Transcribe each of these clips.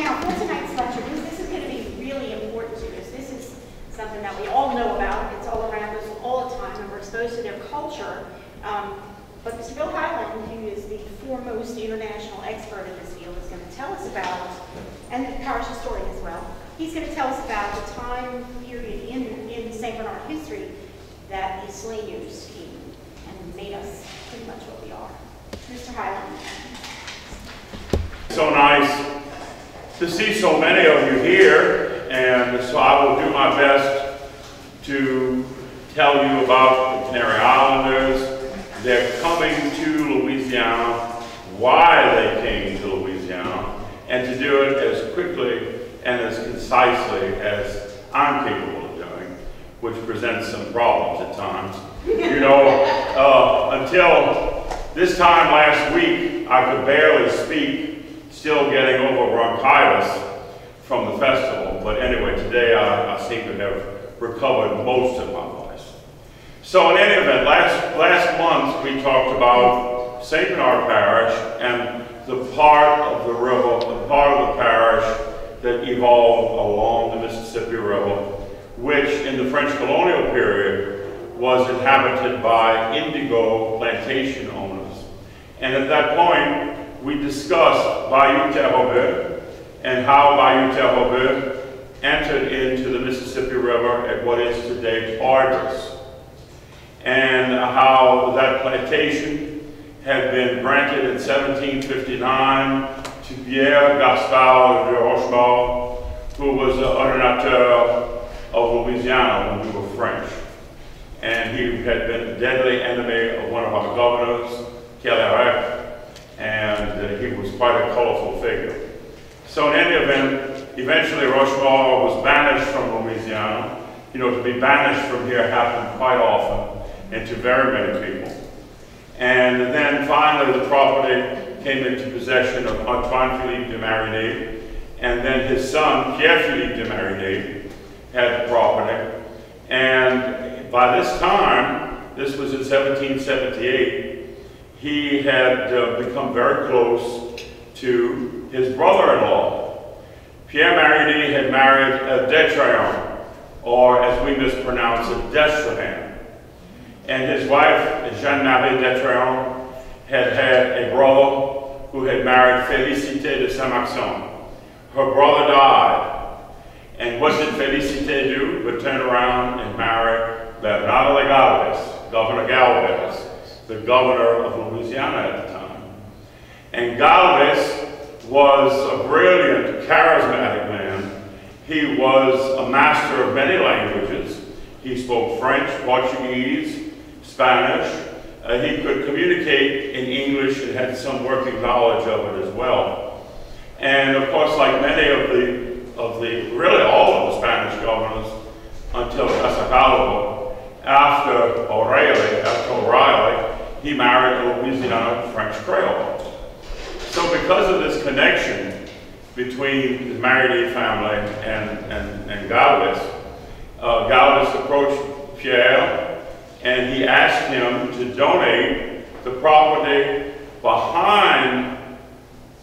Now, for tonight's lecture, this is going to be really important to us. This is something that we all know about. It's all around us all the time, and we're exposed to their culture. But Mr. Bill Hyland, who is the foremost international expert in this field, is going to tell us about, and the parish historian as well, he's going to tell us about the time period in St. Bernard history that the Saliers came and made us pretty much what we are. Mr. Hyland. So nice to see so many of you here, and so I will do my best to tell you about the Canary Islanders, their coming to Louisiana, why they came to Louisiana, and to do it as quickly and as concisely as I'm capable of doing, which presents some problems at times. You know, until this time last week, I could barely speak, still getting over bronchitis from the festival. But anyway, today I seem to have recovered most of my voice. So in any event, last month we talked about St. Bernard Parish and the part of the river, the part of the parish that evolved along the Mississippi River, which in the French colonial period was inhabited by indigo plantation owners. And at that point, we discussed Bayou Terre-Haute and how Bayou Terre-Haute entered into the Mississippi River at what is today Poydras, and how that plantation had been granted in 1759 to Pierre Gaspard de Rochemort, who was the ordinateur of Louisiana when we were French. And he had been a deadly enemy of one of our governors, Kellerec, and he was quite a colorful figure. So in any event, eventually Rochemort was banished from Louisiana. You know, to be banished from here happened quite often, and to very many people. And then finally the property came into possession of Antoine-Philippe de Marigny, and then his son, Pierre-Philippe de Marigny, had the property. And by this time, this was in 1778, he had become very close to his brother-in-law. Pierre Marigny had married Detrayon, or as we mispronounce it, Destrehan. And his wife, Jeanne-Marie Detrayon, had a brother who had married Félicité de Saint-Maxent. Her brother died. And what did Félicité do but turn around and marry Bernard de Galvez, Governor Galvez, the governor of Louisiana at the time. And Galvez was a brilliant, charismatic man. He was a master of many languages. He spoke French, Portuguese, Spanish. He could communicate in English and had some working knowledge of it as well. And of course, like many really all of the Spanish governors until Casacalvo, after O'Reilly, he married a Louisiana French Creole. So because of this connection between the Marigny family and Galvez, Galvez approached Pierre and he asked him to donate the property behind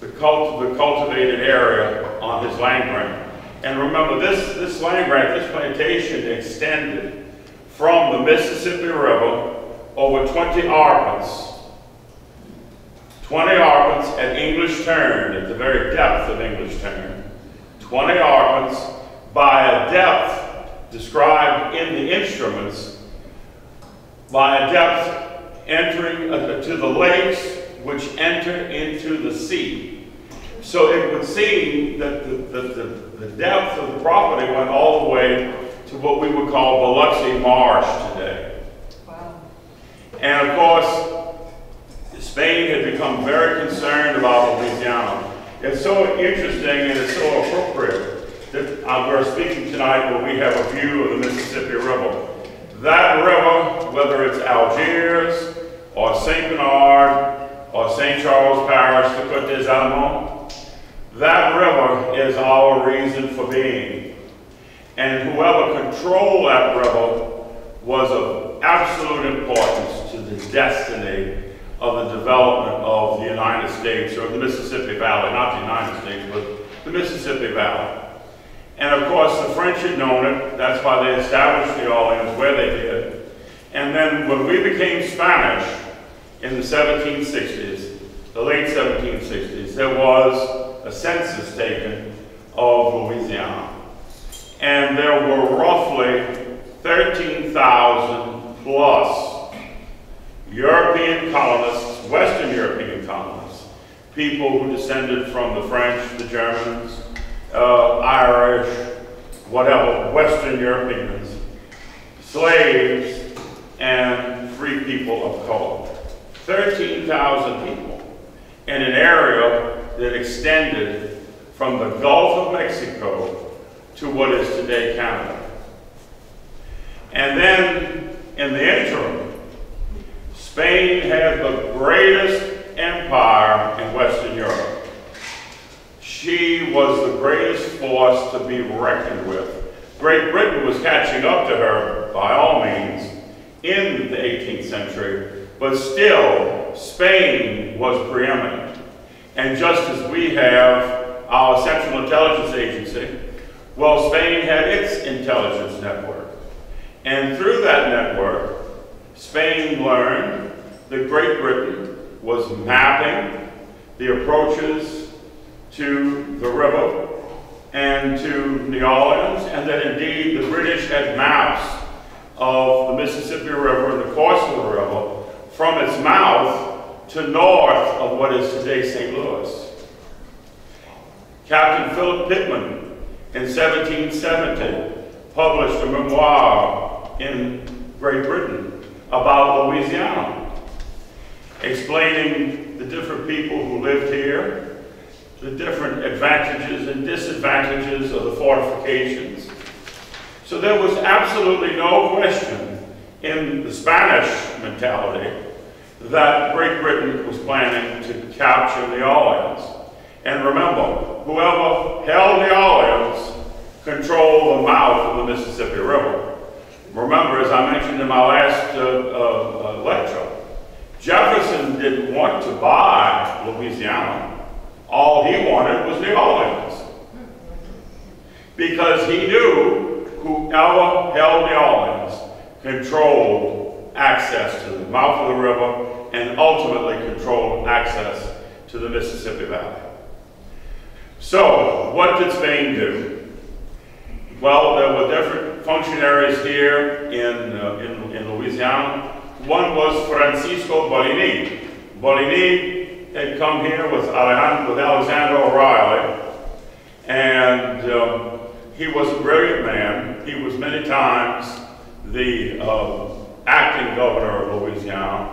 the cultivated area on his land grant. And remember, this land grant, this plantation extended from the Mississippi River over 20 arpents. 20 arpents at English Turn, at the very depth of English Turn. 20 arpents by a depth described in the instruments, by a depth entering to the lakes which enter into the sea. So it would seem that the depth of the property went all the way to what we would call Biloxi Marsh today. Wow. And of course, Spain had become very concerned about Louisiana. It's so interesting and it's so appropriate that we're speaking tonight where we have a view of the Mississippi River. That river, whether it's Algiers or St. Bernard or St. Charles Parish, the Côte des Allemands, that river is our reason for being. And whoever controlled that river was of absolute importance to the destiny of the development of the United States, or the Mississippi Valley, not the United States, but the Mississippi Valley. And of course, the French had known it. That's why they established New Orleans where they did. And then when we became Spanish in the 1760s, the late 1760s, there was a census taken of Louisiana. And there were roughly 13,000 plus European colonists, Western European colonists, people who descended from the French, the Germans, Irish, whatever, Western Europeans, slaves, and free people of color. 13,000 people in an area that extended from the Gulf of Mexico to what is today Canada. And then, in the interim, Spain had the greatest empire in Western Europe. She was the greatest force to be reckoned with. Great Britain was catching up to her, by all means, in the 18th century, but still, Spain was preeminent. And just as we have our Central Intelligence Agency, well, Spain had its intelligence network. And through that network, Spain learned that Great Britain was mapping the approaches to the river and to New Orleans, and that indeed the British had maps of the Mississippi River and the course of the river from its mouth to north of what is today St. Louis. Captain Philip Pitman in 1770 published a memoir in Great Britain about Louisiana, explaining the different people who lived here, the different advantages and disadvantages of the fortifications. So there was absolutely no question in the Spanish mentality that Great Britain was planning to capture New Orleans. And remember, whoever held New Orleans controlled the mouth of the Mississippi River. Remember, as I mentioned in my last lecture, Jefferson didn't want to buy Louisiana. All he wanted was New Orleans. Because he knew whoever held New Orleans controlled access to the mouth of the river and ultimately controlled access to the Mississippi Valley. So, what did Spain do? Well, there were different functionaries here in Louisiana. One was Francisco Boligny. Boligny had come here with Alexander O'Reilly, and he was a brilliant man. He was many times the acting governor of Louisiana,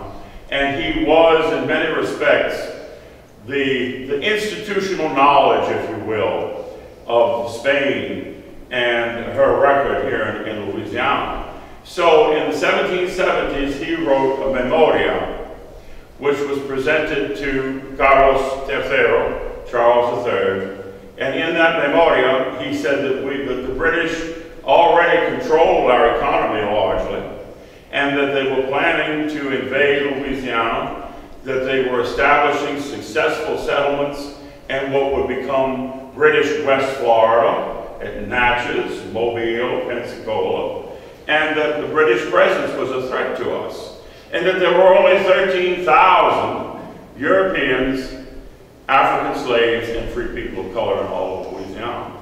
and he was, in many respects, the institutional knowledge, if you will, of Spain and her record here in Louisiana. So in the 1770s, he wrote a memoria, which was presented to Carlos III, Charles III, and in that memoria, he said that the British already controlled our economy largely, and that they were planning to invade Louisiana, that they were establishing successful settlements in what would become British West Florida, at Natchez, Mobile, Pensacola, and that the British presence was a threat to us, and that there were only 13,000 Europeans, African slaves, and free people of color in all of Louisiana.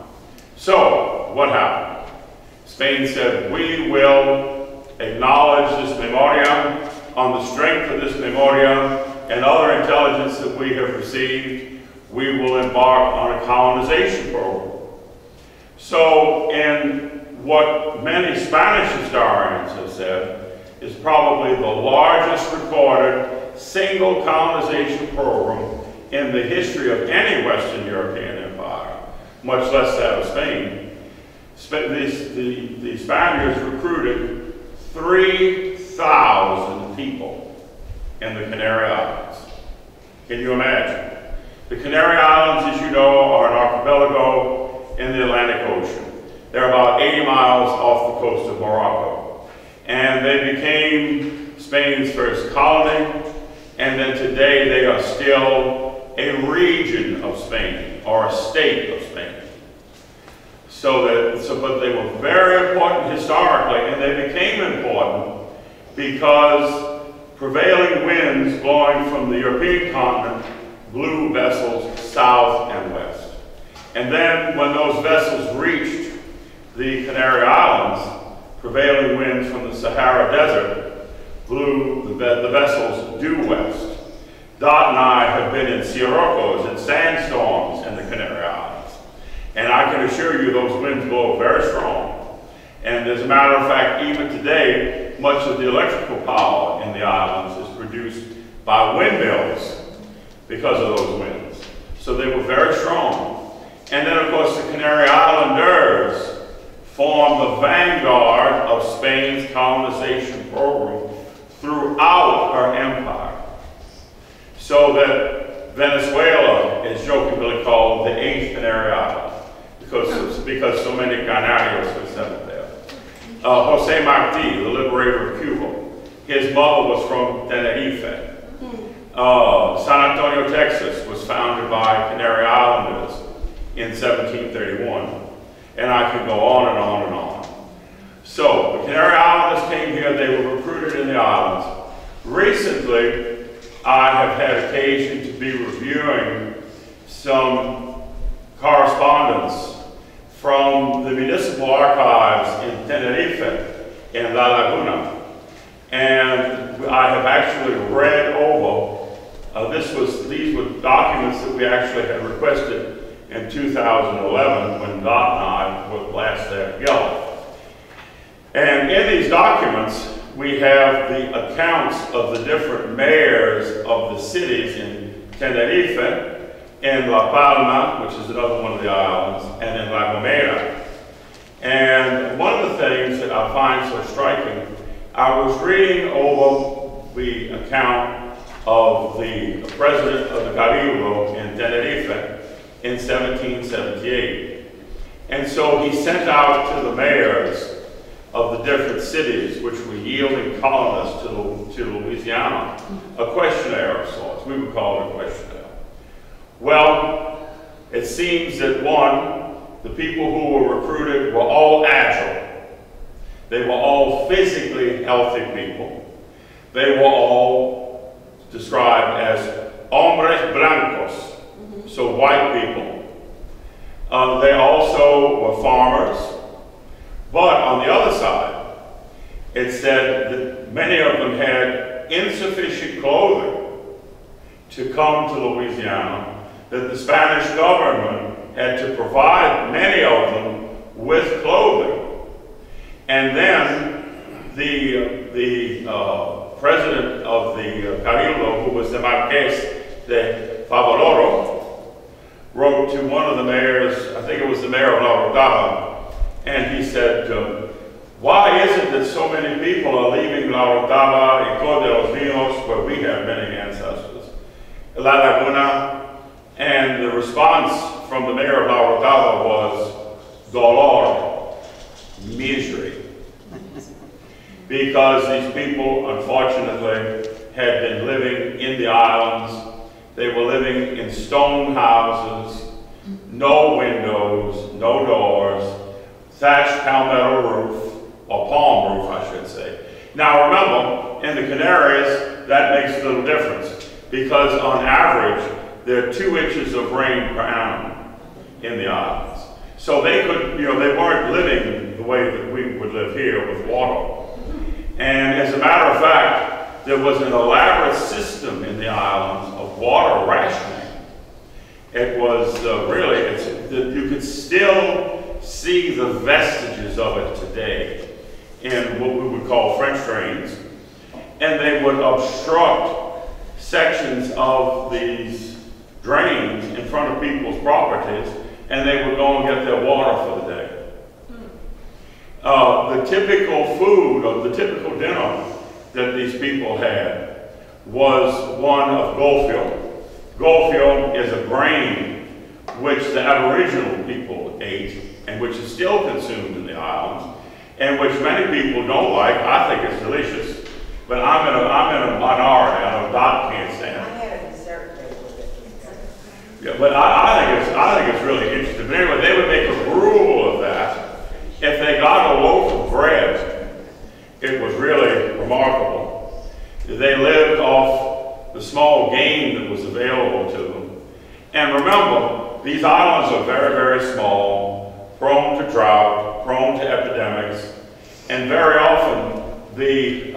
So, what happened? Spain said, we will acknowledge this memoria. On the strength of this memoria and other intelligence that we have received, we will embark on a colonization program. So, in what many Spanish historians have said is probably the largest recorded single colonization program in the history of any Western European empire, much less that of Spain. The Spaniards recruited 3,000 people in the Canary Islands. Can you imagine? The Canary Islands, as you know, are an archipelago in the Atlantic Ocean. They're about 80 miles off the coast of Morocco. And they became Spain's first colony, and then today they are still a region of Spain. or a state of Spain. But they were very important historically, and they became important because prevailing winds blowing from the European continent blew vessels south and west. And then when those vessels reached the Canary Islands, prevailing winds from the Sahara Desert blew the vessels due west. Dot and I have been in siroccos and sandstorms in the Canary Islands. And I can assure you those winds blow very strong. And as a matter of fact, even today, much of the electrical power in the islands is produced by windmills because of those winds. So they were very strong. And then of course the Canary Islanders formed the vanguard of Spain's colonization program throughout her empire. So that Venezuela is jokingly called the 8th Canary Island because so many Canarios were settled there. Jose Marti, the liberator of Cuba, his mother was from Tenerife. San Antonio, Texas was founded by Canary Islanders in 1731. And I could go on and on and on. So, the Canary Islanders came here, they were recruited in the islands. Recently, I have had occasion to be reviewing some correspondence from the municipal archives in Tenerife, in La Laguna. And I have actually read over, these were documents that we actually had requested in 2011 when Dot and I were last there together. And in these documents, we have the accounts of the different mayors of the cities in Tenerife, in La Palma, which is another one of the islands, and in La Gomera. And one of the things that I find so striking, I was reading over the account of the president of the Cabildo in Tenerife in 1778. And so he sent out to the mayors of the different cities which were yielding colonists to Louisiana a questionnaire of sorts. We would call it a questionnaire. Well, it seems that the people who were recruited were all agile. They were all physically healthy people. They were all described as hombres blancos, so white people. They also were farmers. But on the other side, it said that many of them had insufficient clothing to come to Louisiana, that the Spanish government had to provide many of them with clothing. And then the president of the Cabildo, who was the Marqués de Favaloro, wrote to one of the mayors, I think it was the mayor of La Orotava, and he said, why is it that so many people are leaving La Orotava and Cabo de los Vinos, where we have many ancestors, La Laguna? And the response from the mayor of La Orotava was dolor, misery. Because these people, unfortunately, had been living in the islands. They were living in stone houses, no windows, no doors, thatched palmetto roof, or palm roof, I should say. Now remember, in the Canaries, that makes a little difference, because on average, there are 2 inches of rain per annum in the islands. So they could, they weren't living the way that we would live here with water. And as a matter of fact, there was an elaborate system in the islands of water rationing. It was you could still see the vestiges of it today in what we would call French drains. And they would obstruct sections of these drains in front of people's properties, and they would go and get their water for the day. The typical food, or the typical dinner that these people had was one of gofio. Gofio is a grain which the Aboriginal people ate, and which is still consumed in the islands, and which many people don't like. I think it's delicious, but I'm in a minority. I know Dot can't stand it. I had a dessert there with it. Yeah, but I think it's really interesting. But anyway, they would make a rule of that. If they got a loaf of bread, it was really remarkable. They lived off the small game that was available to them. And remember, these islands are very, very small, prone to drought, prone to epidemics, and very often the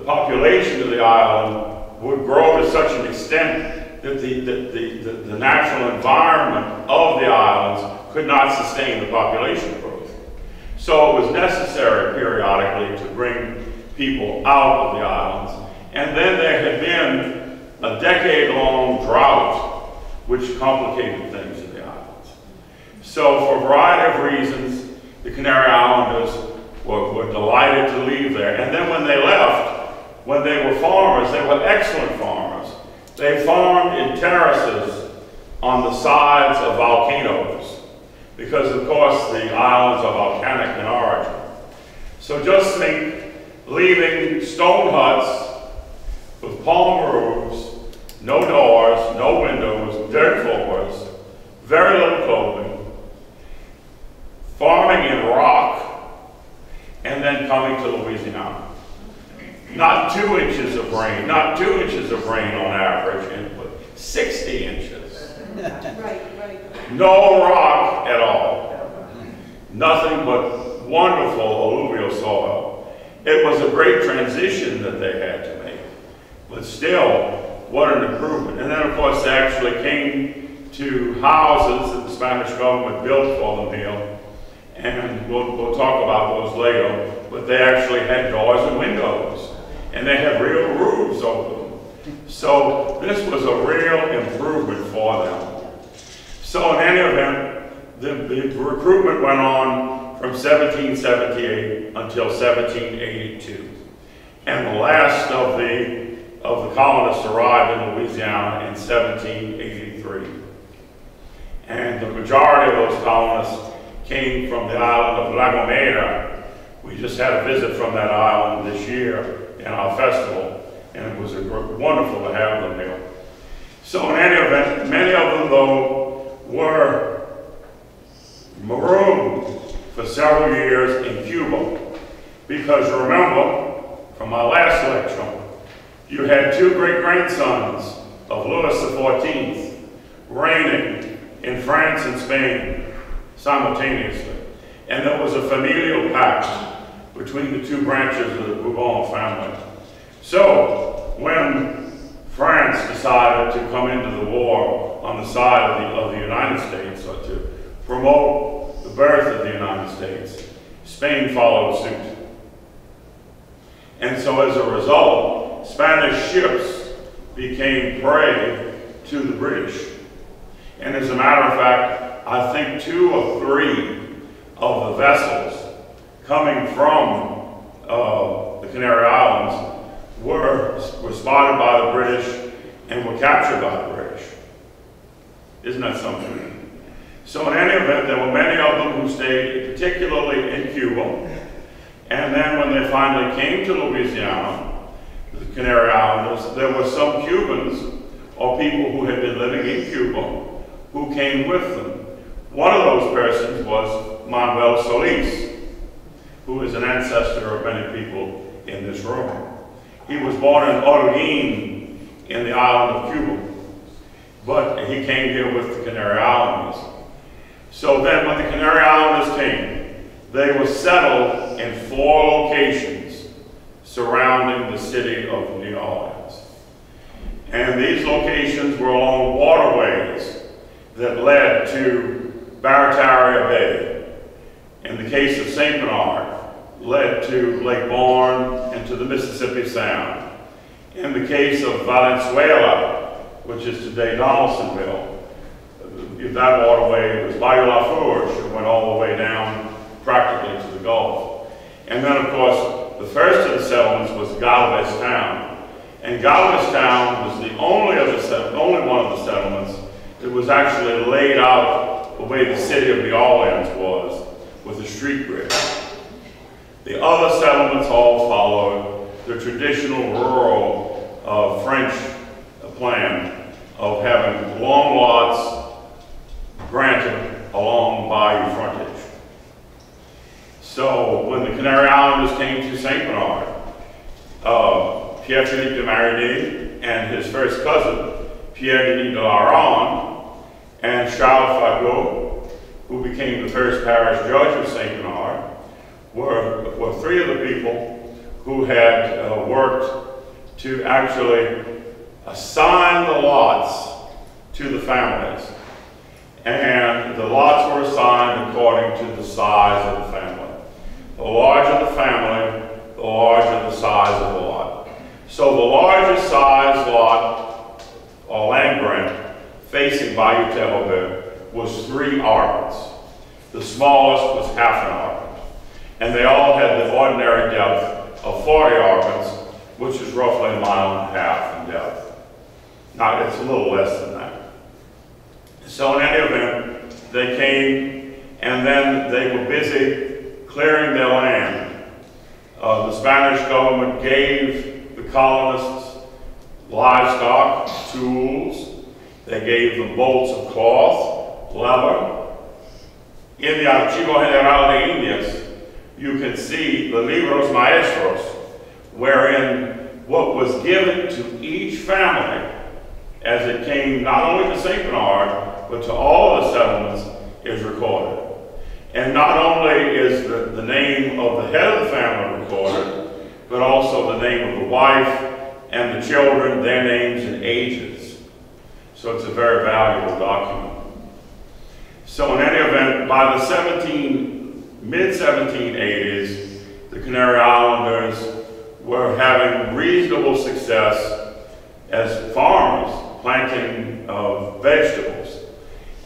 population of the island would grow to such an extent that the natural environment of the islands could not sustain the population growth. So it was necessary periodically to bring people out of the islands. And then there had been a decade-long drought which complicated things in the islands. So for a variety of reasons, the Canary Islanders were delighted to leave there. And then when they left, when they were farmers, they were excellent farmers. They farmed in terraces on the sides of volcanoes, because of course the islands are volcanic in origin. So just think, leaving stone huts with palm roofs, no doors, no windows, dirt floors, very little clothing, farming in rock, and then coming to Louisiana. Not 2 inches of rain, not 2 inches of rain on average, but 60 inches. Right. No rock at all. Nothing but wonderful alluvial soil. It was a great transition that they had to make. But still, what an improvement. And then of course they actually came to houses that the Spanish government built for them here. And we'll talk about those later. But they actually had doors and windows. And they had real roofs over them. So this was a real improvement for them. So in any event, the recruitment went on from 1778 until 1782. And the last of the colonists arrived in Louisiana in 1783. And the majority of those colonists came from the island of La Gomera. We just had a visit from that island this year in our festival, and it was wonderful to have them here. So in any event, many of them, though, were marooned for several years in Cuba. Because remember, from my last lecture, you had 2 great-grandsons of Louis XIV reigning in France and Spain simultaneously. And there was a familial pact between the 2 branches of the Bourbon family. So when France decided to come into the war on the side of the United States, or to promote the birth of the United States, Spain followed suit. And so as a result, Spanish ships became prey to the British. And as a matter of fact, I think 2 or 3 of the vessels coming from the Canary Islands were spotted by the British and were captured by the British. Isn't that something? So in any event, there were many of them who stayed, particularly in Cuba. And then when they finally came to Louisiana, the Canary Islanders, there were some Cubans or people who had been living in Cuba who came with them. One of those persons was Manuel Solis, who is an ancestor of many people in this room. He was born in Holguin in the island of Cuba, but he came here with the Canary Islanders. So then when the Canary Islanders came, they were settled in 4 locations surrounding the city of New Orleans. And these locations were along waterways that led to Barataria Bay. In the case of St. Bernard, led to Lake Borgne and to the Mississippi Sound. In the case of Valenzuela, which is today Donaldsonville, that waterway was Bayou Lafourche. It went all the way down practically to the Gulf. And then, of course, the first of the settlements was Galvestown. And Galvestown was the only one of the settlements that was actually laid out the way the city of New Orleans was, with a street bridge. The other settlements all followed the traditional rural French plan of having long lots granted along bayou frontage. So when the Canary Islanders came to St. Bernard, Pierre-Philippe de Marigny and his first cousin, Pierre-Denis de Laron, and Charles Fagot, who became the first parish judge of St. Bernard, were three of the people who had worked to actually assign the lots to the families. And the lots were assigned according to the size of the family. The larger the family, the larger the size of the lot. So the largest size lot, or land grant, facing Bayou Terre-Haute was 3 arpents. The smallest was half an arpent. And they all had the ordinary depth of 40 arpents, which is roughly 1.5 miles in depth. Now, it's a little less than that. So in any event, they came, and then they were busy clearing their land. The Spanish government gave the colonists livestock, tools. They gave them bolts of cloth, leather. In the Archivo General de Indias, you can see the Libros Maestros, wherein what was given to each family as it came not only to St. Bernard, but to all the settlements, is recorded. And not only is the name of the head of the family recorded, but also the name of the wife and the children, their names and ages. So it's a very valuable document. So in any event, by the mid-1780s, the Canary Islanders were having reasonable success as farmers, planting of vegetables.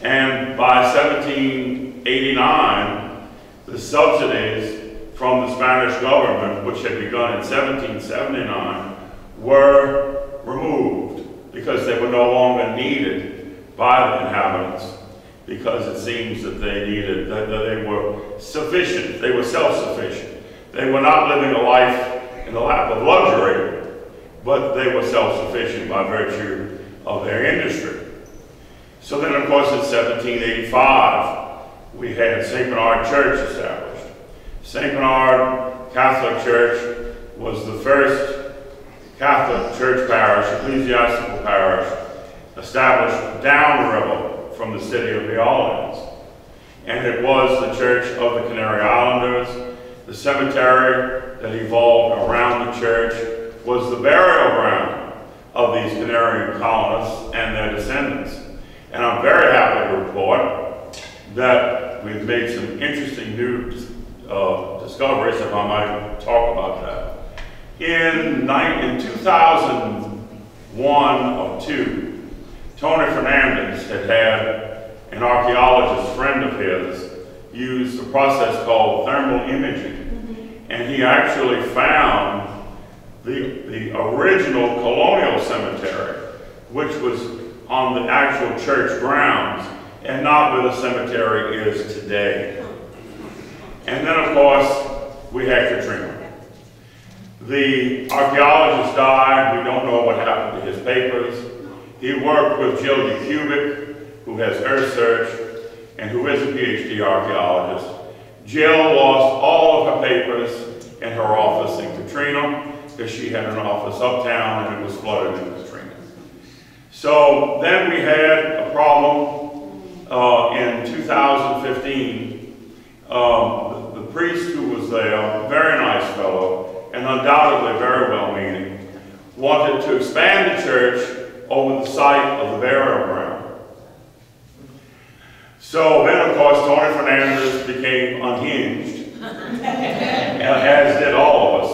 And by 1789, the subsidies from the Spanish government, which had begun in 1779, were removed because they were no longer needed by the inhabitants, because it seems that they were sufficient, they were self-sufficient. They were not living a life in the lap of luxury, but they were self-sufficient by virtue of their industry. So then, of course, in 1785, we had St. Bernard Church established. St. Bernard Catholic Church was the first Catholic church parish, ecclesiastical parish, established downriver from the city of New Orleans. And it was the church of the Canary Islanders. The cemetery that evolved around the church was the burial ground of these Canary colonists and their descendants. And I'm very happy to report that we've made some interesting new discoveries, if I might talk about that. In 2001 or 2, Tony Fernandez had an archaeologist friend of his use a process called thermal imaging. And he actually found the original colonial cemetery, which was on the actual church grounds and not where the cemetery is today. And then, of course, we had Katrina. The archaeologist died. We don't know what happened to his papers. He worked with Jill DeCubic, who has Earth Search and who is a PhD archaeologist. Jill lost all of her papers in her office in Katrina because she had an office uptown and it was flooded in Katrina. So then we had a problem in 2015. The priest who was there, very nice fellow, and undoubtedly very well-meaning, wanted to expand the church over the site of the burial ground. So then, of course, Tony Fernandez became unhinged, as did all of us,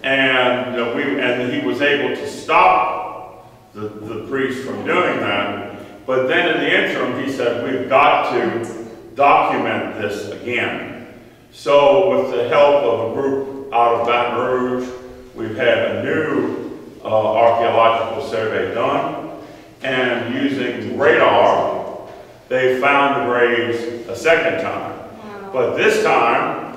and he was able to stop the priest from doing that. But then in the interim, he said, we've got to document this again. So with the help of a group out of Baton Rouge, we've had a new archaeological survey done, and using radar, they found the graves a second time. Wow. But this time,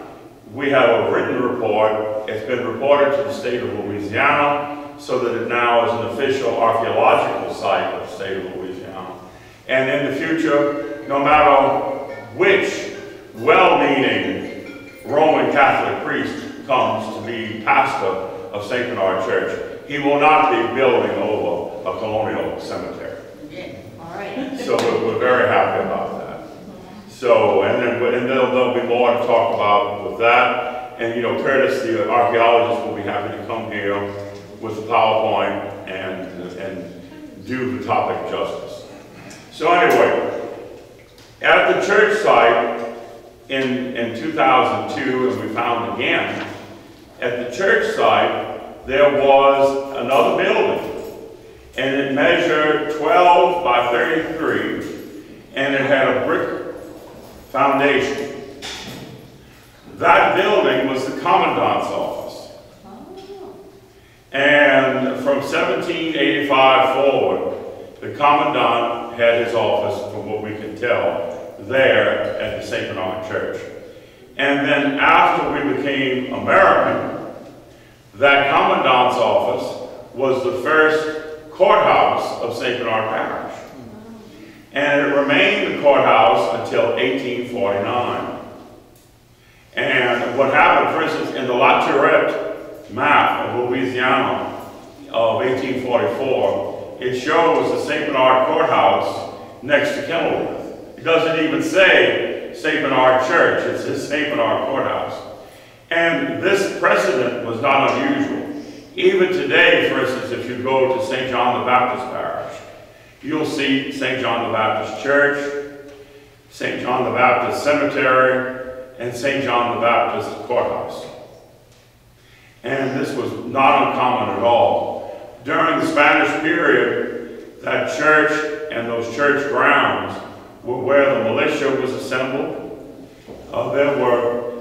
we have a written report. It's been reported to the state of Louisiana, so that it now is an official archaeological site of the state of Louisiana. And in the future, no matter which well-meaning Roman Catholic priest comes to be pastor of St. Bernard Church, he will not be building over a colonial cemetery. All right. So we're very happy about that. So, and there'll be more to talk about with that. And you know, Curtis, the archaeologist, will be happy to come here with the PowerPoint and do the topic justice. So anyway, at the church site in 2002, and we found again, at the church site, there was another building, and it measured 12 by 33, and it had a brick foundation. That building was the commandant's office. And from 1785 forward, the commandant had his office, from what we can tell, there at the St. Bernard Church. And then after we became American, that commandant's office was the first courthouse of St. Bernard Parish. And it remained the courthouse until 1849. And what happened, for instance, in the La Tourette map of Louisiana of 1844, it shows the St. Bernard Courthouse next to Kenilworth. It doesn't even say St. Bernard Church, it says St. Bernard Courthouse. And this precedent was not unusual. Even today, for instance, if you go to St. John the Baptist Parish, you'll see St. John the Baptist Church, St. John the Baptist Cemetery, and St. John the Baptist Courthouse. And this was not uncommon at all. During the Spanish period, that church and those church grounds were where the militia was assembled. There were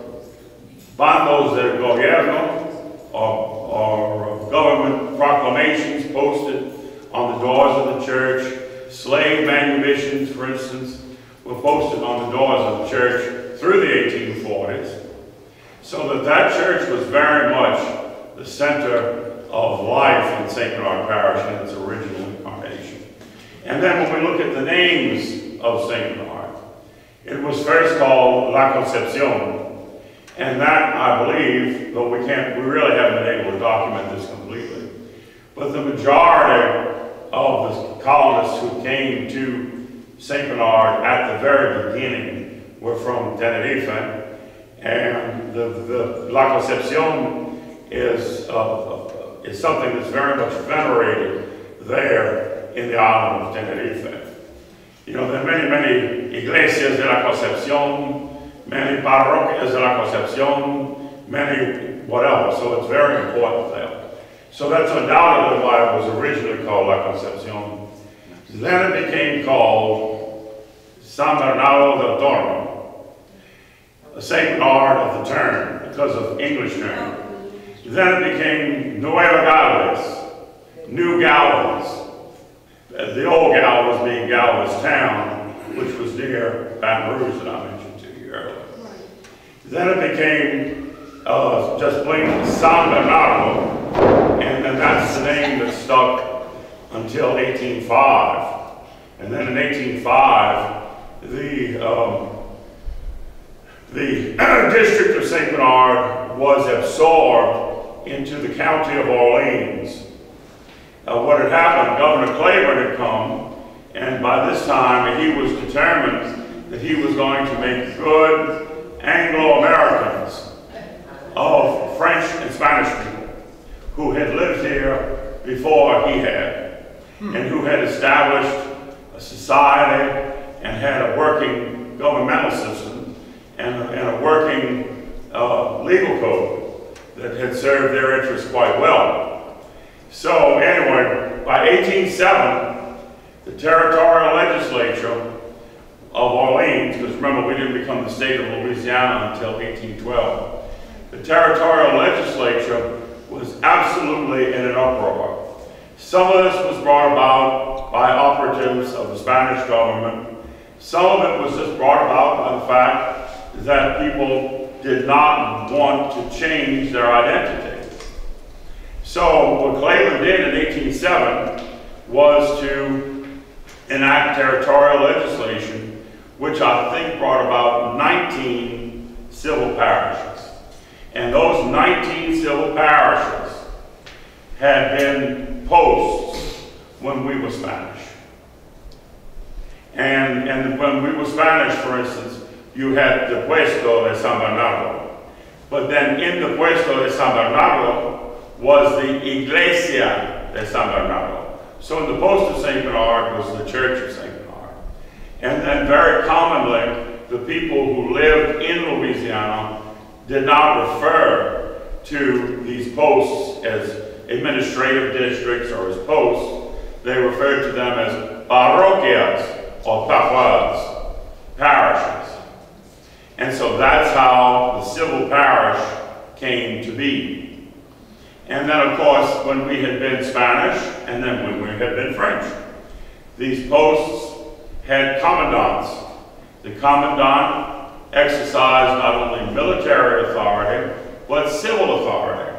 bandos del gobierno, or government proclamations posted on the doors of the church. Slave manumissions, for instance, were posted on the doors of the church through the 1840s. So that church was very much the center of life in St. Bernard Parish in its original incarnation. And then when we look at the names of St. Bernard, it was first called La Concepcion. And that, I believe, though we really haven't been able to document this completely, but the majority of the colonists who came to St. Bernard at the very beginning were from Tenerife, and the La Concepcion is something that's very much venerated there in the island of Tenerife. You know, there are many, many iglesias de la Concepcion, many parroquias de la Concepcion, many whatever, so it's very important there. So that's undoubtedly why it was originally called La Concepcion. Then it became called San Bernardo del Torno, St. Bernard of the Turn, because of English term. Then it became Nueva Galvez, New Galvez. The old Galvez being Galvez Town, which was near Baton Rouge that I mentioned to you earlier. Then it became just plain San Bernardo, and then that's the name that stuck until 1805. And then in 1805, the district of St. Bernard was absorbed into the county of Orleans. What had happened, Governor Claiborne had come, and by this time he was determined that he was going to make good Anglo-Americans of French and Spanish people who had lived here before he had, and who had established a society and had a working governmental system and a working legal code that had served their interests quite well. So anyway, by 1807, the territorial legislature of Orleans, because remember we didn't become the state of Louisiana until 1812, the territorial legislature was absolutely in an uproar. Some of this was brought about by operatives of the Spanish government. Some of it was just brought about by the fact that people did not want to change their identity. So what Claiborne did in 1807 was to enact territorial legislation, which I think brought about 19 civil parishes. And those 19 civil parishes had been posts when we were Spanish. And when we were Spanish, for instance, you had the Puesto de San Bernardo. But then in the Puesto de San Bernardo was the Iglesia de San Bernardo. So in the post of St. Bernard was the Church of St. Bernard. And then very commonly, the people who lived in Louisiana did not refer to these posts as administrative districts or as posts. They referred to them as parroquias or paroias, parishes. And so that's how the civil parish came to be. And then, of course, when we had been Spanish, and then when we had been French, these posts had commandants. The commandant exercised not only military authority, but civil authority,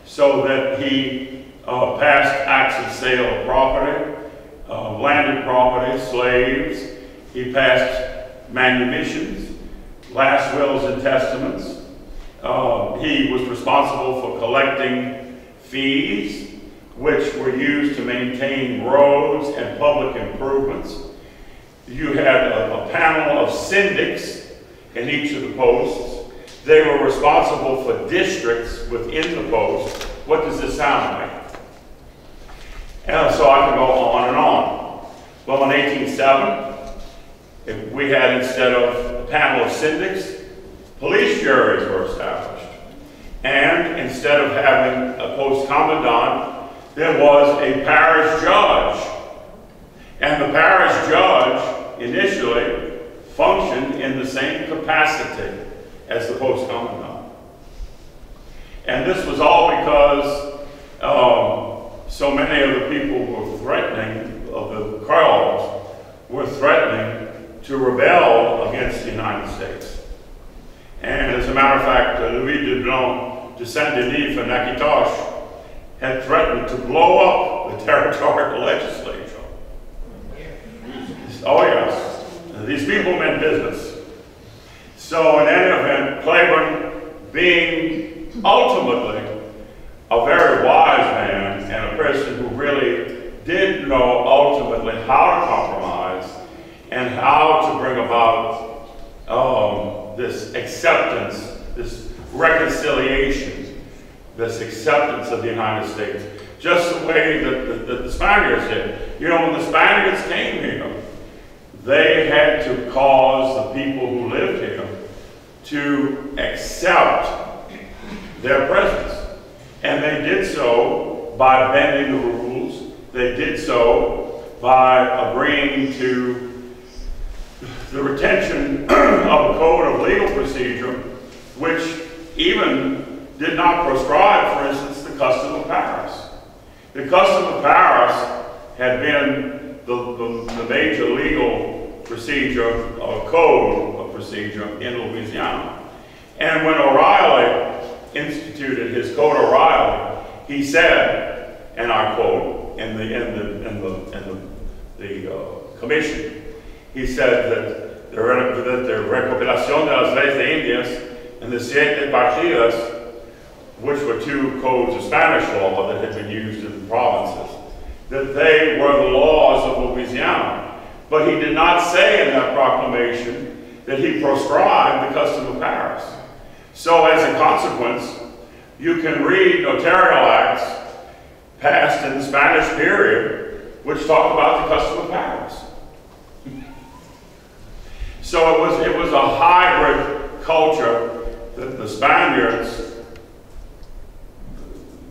so that he passed acts of sale of property, landed property, slaves. He passed manumissions, last wills and testaments. He was responsible for collecting fees, which were used to maintain roads and public improvements. You had a panel of syndics in each of the posts. They were responsible for districts within the post. What does this sound like? And so I could go on and on. Well, in 1807, we had, instead of a panel of syndics, police juries were established. And instead of having a post commandant, there was a parish judge. And the parish judge initially functioned in the same capacity as the post commandant. And this was all because so many of the people who were threatening, of the Creoles, were threatening to rebel against the United States. And as a matter of fact, Louis de Blanc de Saint-Denis for Natchitoches had threatened to blow up the territorial legislature. Oh yes, these people meant business. So in any event, Claiborne, being ultimately a very wise man and a person who really did know ultimately how to compromise and how to bring about this acceptance, this reconciliation, this acceptance of the United States, just the way that the Spaniards did. You know, when the Spaniards came here, they had to cause the people who lived here to accept their presence. And they did so by bending the rules. They did so by agreeing to the retention of a code of legal procedure, which even did not proscribe, for instance, the custom of Paris. The custom of Paris had been the major legal procedure, or code of procedure in Louisiana. And when O'Reilly instituted his Code O'Reilly, he said, and I quote, in the commission, he said that the recopilación de las leyes de Indias and the siete partidas, which were two codes of Spanish law that had been used in the provinces, that they were the laws of Louisiana. But he did not say in that proclamation that he proscribed the custom of Paris. So as a consequence, you can read notarial acts passed in the Spanish period which talk about the custom of Paris. So it was a hybrid culture that the Spaniards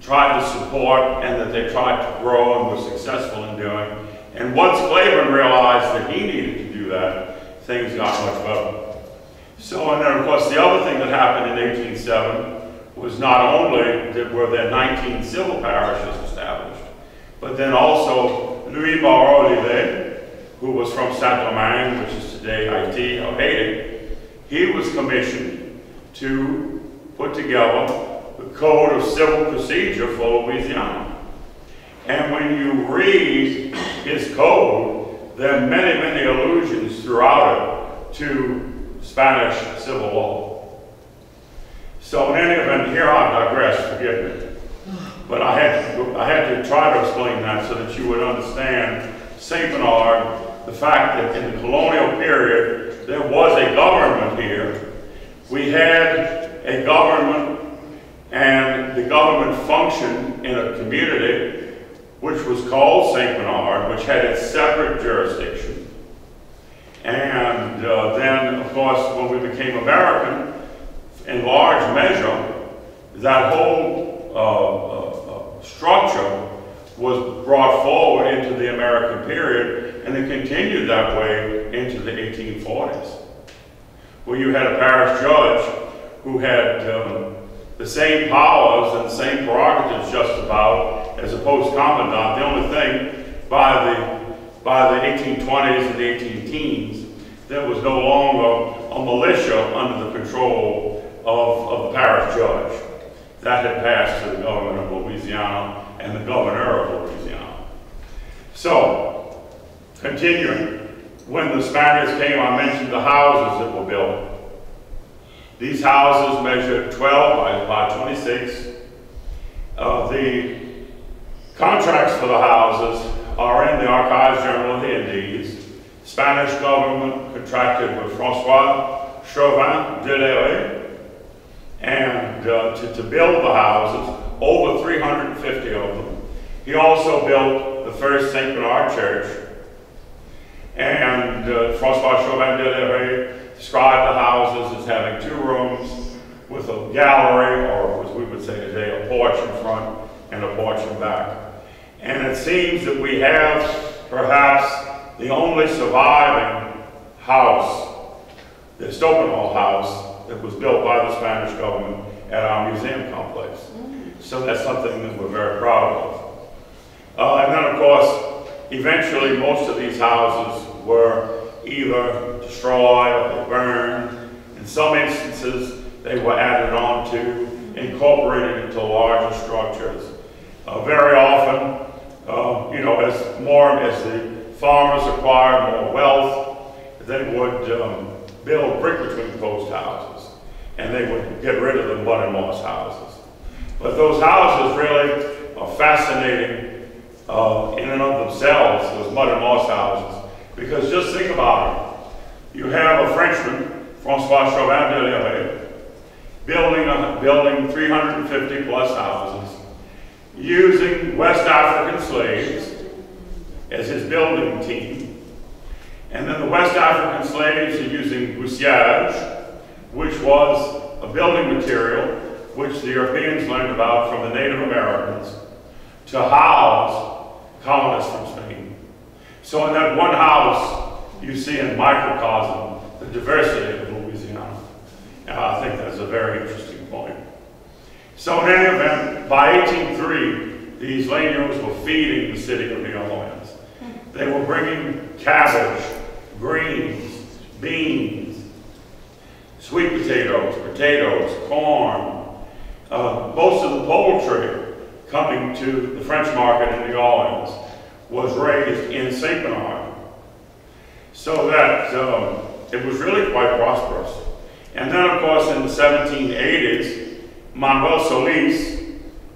tried to support and that they tried to grow and were successful in doing. And once Claiborne realized that he needed to do that, things got much better. So, and then of course the other thing that happened in 1807 was not only were there 19 civil parishes established, but then also Louis Barrault-Olivet, who was from Saint-Domingue, which is today Haiti or Haiti, he was commissioned to put together the Code of Civil Procedure for Louisiana. And when you read his code, there are many, many allusions throughout it to Spanish civil law. So in any event, here I digress, forgive me. But I had to try to explain that so that you would understand St. Bernard, the fact that in the colonial period, there was a government here. We had a government, and the government functioned in a community which was called St. Bernard, which had its separate jurisdiction. And then, of course, when we became American, in large measure, that whole structure was brought forward into the American period, and it continued that way into the 1840s, where you had a parish judge who had the same powers and the same prerogatives just about as a post-commandant. The only thing, by the 1820s and the 18-teens, there was no longer a militia under the control of the parish judge. That had passed to the government of Louisiana and the governor of Louisiana. So, continuing, when the Spaniards came, I mentioned the houses that were built. These houses measured 12 by 26. The contracts for the houses are in the Archives General of the Indies. The Spanish government contracted with Francois Chauvin de Léré, and to build the houses, over 350 of them. He also built the first St. Bernard Church, and Francois Chauvin de Léré described the houses as having 2 rooms with a gallery, or as we would say today, a porch in front and a porch in back. And it seems that we have perhaps the only surviving house, the Stoppenwall House, that was built by the Spanish government at our museum complex. So that's something that we're very proud of. And then, of course, eventually most of these houses were either destroyed or they burned. In some instances, they were added on to, incorporated into larger structures. Very often, as the farmers acquired more wealth, they would build brick between post houses, and they would get rid of the mud and moss houses. But those houses really are fascinating in and of themselves, those mud and moss houses, because just think about it. You have a Frenchman, Francois Chauvin de Léré, building 350 plus houses, using West African slaves as his building team. And then the West African slaves are using boussiage, which was a building material which the Europeans learned about from the Native Americans, to house colonists from Spain. So in that one house, you see in microcosm the diversity of Louisiana. And I think that's a very interesting point. So in any event, by 1803, these Laniers were feeding the city of New Orleans. They were bringing cabbage, greens, beans, sweet potatoes, corn. Most of the poultry coming to the French market in New Orleans was raised in St. Bernard. So that it was really quite prosperous. And then, of course, in the 1780s, Manuel Solis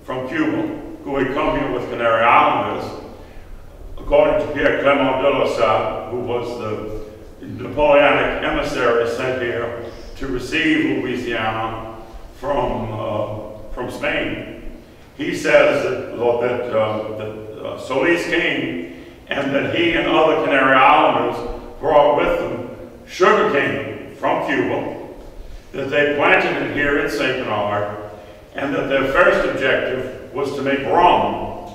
from Cuba, who had come here with Canary Islanders, according to Pierre Clement de La Salle, who was the Napoleonic emissary sent here to receive Louisiana from Spain, he says that Solis came and that he and other Canary Islanders brought with them sugar cane from Cuba, that they planted it here in St. Bernard, and that their first objective was to make rum.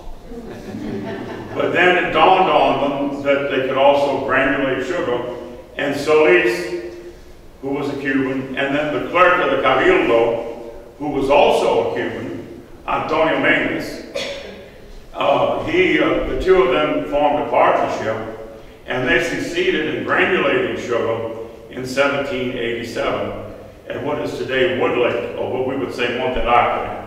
But then it dawned on them that they could also granulate sugar, and Solis, who was a Cuban, and then the clerk of the Cabildo, who was also a Cuban, Antonio Mendes, the two of them formed a partnership, and they succeeded in granulating sugar in 1787 at what is today Woodlake, or what we would say Monterrey.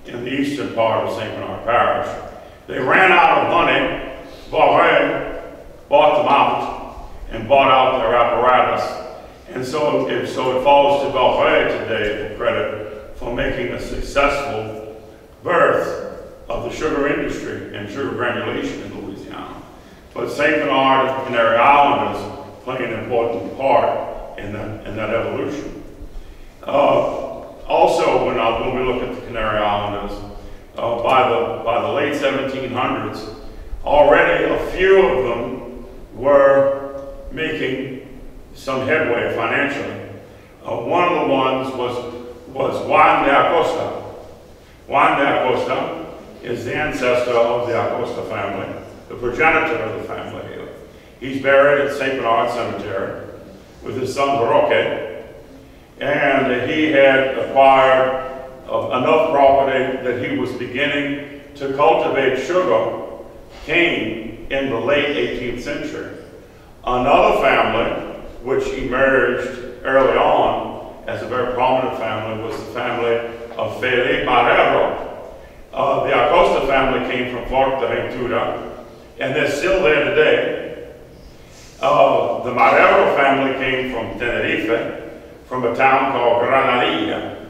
in the eastern part of St. Bernard Parish. They ran out of money. Vauvert bought them out and bought out their apparatus. And so it falls to Vauvert today the credit for making a successful birth of the sugar industry and sugar granulation in Louisiana. But St. Bernard and the Canary Islanders play an important part in that evolution. Also, when we look at the Canary Islanders, by the late 1700s, already a few of them were making some headway financially. One of the ones was Juan de Acosta. Juan de Acosta is the ancestor of the Acosta family, the progenitor of the family. He's buried at St. Bernard Cemetery with his son Roque, and he had acquired enough property that he was beginning to cultivate sugar cane in the late 18th century. Another family, which emerged early on as a very prominent family, was the family of Felipe Marrero. The Acosta family came from Fuerteventura, and they're still there today. The Marrero family came from Tenerife, from a town called Granadilla.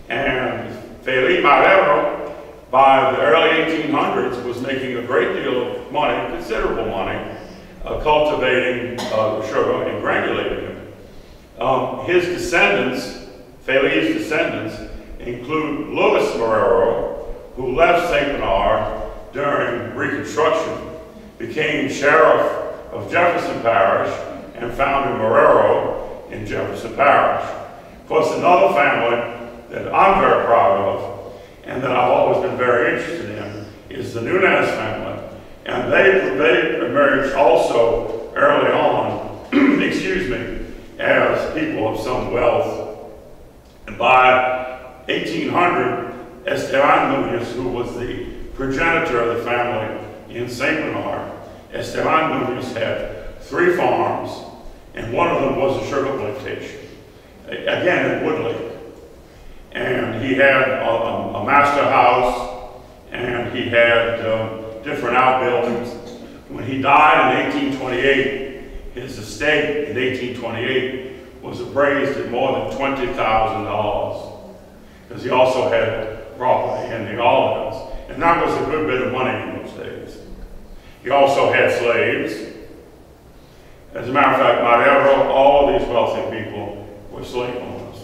And Felipe Marrero, by the early 1800s, was making a great deal of money, considerable money, cultivating sugar and granulating it. His descendants, Felipe's descendants, include Louis Marrero, who left St. Bernard during Reconstruction, became sheriff of Jefferson Parish, and founded Marrero in Jefferson Parish. Of course, another family that I'm very proud of, and that I've always been very interested in, is the Nunez family. And they emerged also early on, excuse me, as people of some wealth. And by 1800, Esteban Nunez, who was the progenitor of the family in St. Bernard, Esteban Nunez had 3 farms, and one of them was a sugar plantation, again in Woodlake. And he had a master house, and he had different outbuildings. When he died in 1828, his estate in 1828 was appraised at more than $20,000, because he also had property in the Orleans, and that was a good bit of money in those days. He also had slaves. As a matter of fact, Marrero, all of these wealthy people were slave owners.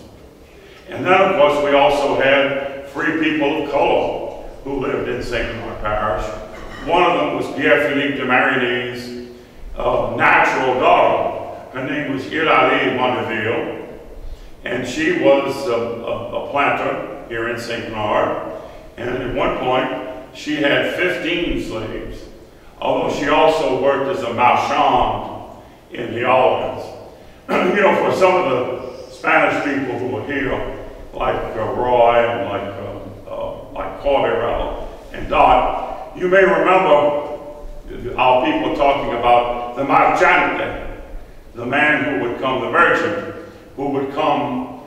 And then, of course, we also had free people of color who lived in St. Bernard Parish. One of them was Pierre-Philippe de Marigny's natural daughter. Her name was Eulalie Mondeville, and she was a planter here in St. Bernard. And at one point, she had 15 slaves, although she also worked as a marchand in the Orleans. You know, for some of the Spanish people who were here, like Roy and like Corberel and Dot, you may remember our people talking about the marchante, the man who would come, the merchant, who would come,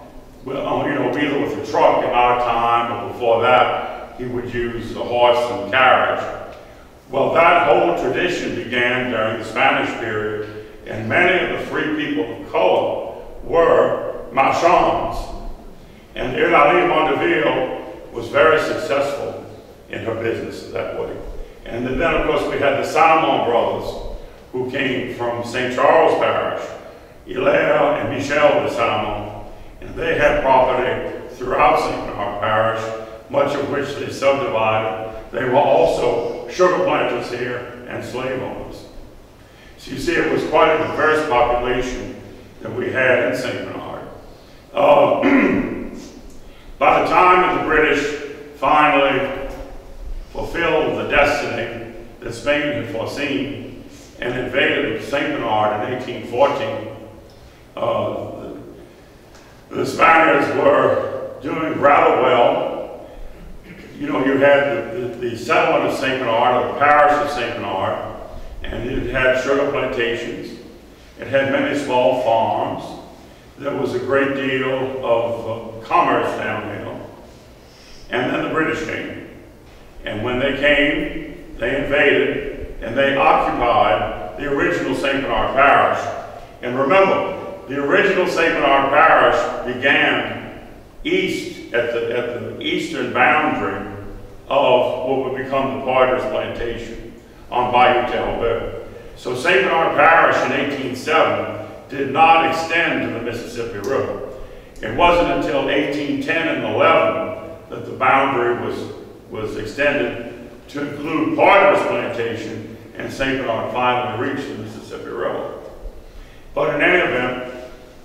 either with a truck in our time, or before that, he would use a horse and carriage. Well, that whole tradition began during the Spanish period, and many of the free people of color were marchands. And Eulalie Mondeville was very successful in her business that way. And then, of course, we had the Salmon brothers, who came from St. Charles Parish, Hilaire and Michel de Salmon. And they had property throughout St. Bernard Parish, much of which they subdivided. They were also sugar planters here and slave owners. So you see, it was quite a diverse population that we had in St. Bernard. By the time that the British finally fulfilled the destiny that Spain had foreseen and invaded St. Bernard in 1814, the Spaniards were doing rather well. You know, you had the settlement of St. Bernard, or the parish of St. Bernard, and it had sugar plantations. It had many small farms. There was a great deal of commerce down there. And then the British came. And when they came, they invaded and they occupied the original St. Bernard Parish. And remember, the original St. Bernard Parish began east at the eastern boundary of what would become the Poydras Plantation on Bayou Terre-Haute. So St. Bernard Parish in 1807 did not extend to the Mississippi River. It wasn't until 1810 and 11 that the boundary was extended to include Poydras Plantation, and St. Bernard finally reached the Mississippi River. But in any event,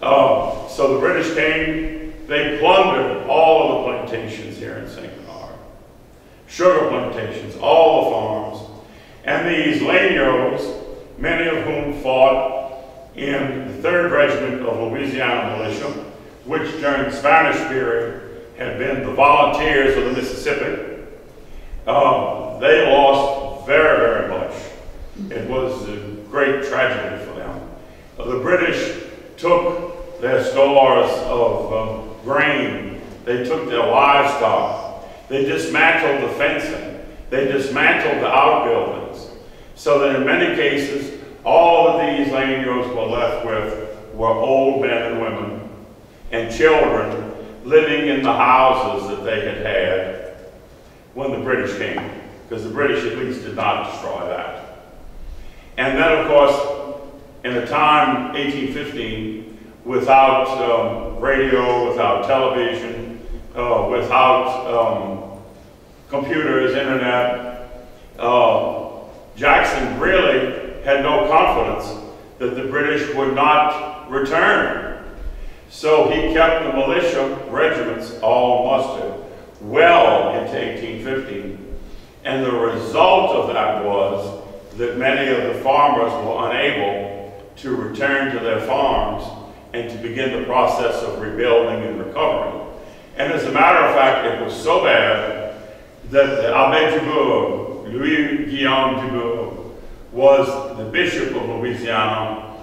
so the British came, they plundered all of the plantations here in St. Bernard. Sugar plantations, all the farms. And these Lanios, many of whom fought in the 3rd Regiment of Louisiana Militia, which during the Spanish period had been the volunteers of the Mississippi, they lost very, very much. It was a great tragedy for them. The British took their stores of grain, they took their livestock, they dismantled the fencing, they dismantled the outbuildings, so that in many cases, all of these Lanios were left with were old men and women and children living in the houses that they had had when the British came, because the British at least did not destroy that. And then, of course, in the time, 1815, without radio, without television, without computers, internet, Jackson really had no confidence that the British would not return. So he kept the militia regiments all mustered well into 1815. And the result of that was that many of the farmers were unable to return to their farms and to begin the process of rebuilding and recovering. And as a matter of fact, it was so bad that the Abbé Dubourg, Louis-Guillaume Dubourg, was the Bishop of Louisiana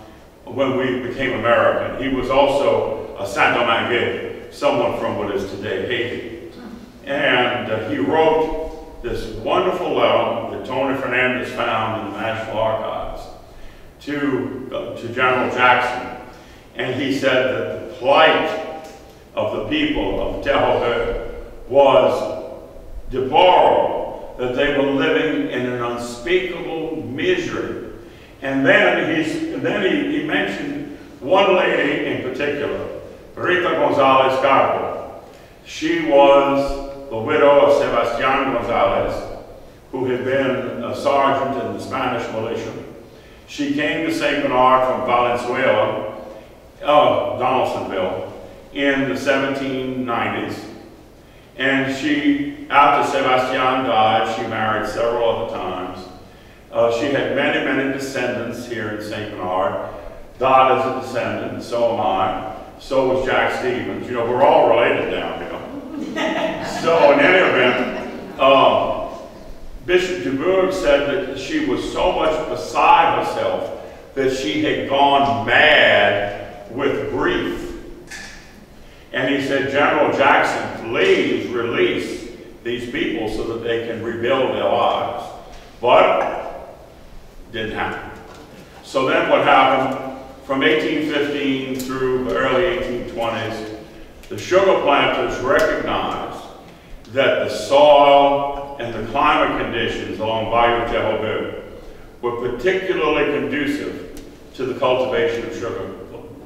when we became American. He was also a Saint-Domingue, someone from what is today Haiti. And he wrote this wonderful letter that Tony Fernandez found in the National Archives to General Jackson. And he said that the plight of the people of Terre-Haute was deplorable, that they were living in an unspeakable misery. And then he mentioned one lady in particular, Rita Gonzalez Carbo. She was the widow of Sebastian Gonzalez, who had been a sergeant in the Spanish militia. She came to St. Bernard from Valenzuela, Donaldsonville, in the 1790s. And she, after Sebastian died, she married several other times. She had many, many descendants here in St. Bernard. Dot is a descendant, and so am I. So was Jack Stevens. You know, we're all related down here. So in any event, Bishop Dubourg said that she was so much beside herself that she had gone mad with grief. And he said, General Jackson, please release these people so that they can rebuild their lives. But it didn't happen. So then what happened, from 1815 through the early 1820s, the sugar planters recognized that the soil and the climate conditions along Bayou Terre-Haute were particularly conducive to the cultivation of sugar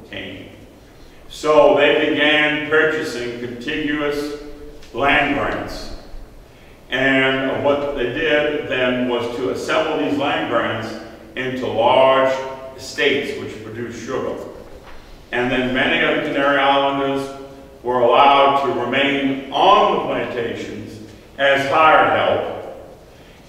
cane. So they began purchasing contiguous land grants. And what they did then was to assemble these land grants into large estates which produced sugar. And then many of the Canary Islanders were allowed to remain on the plantations as hired help.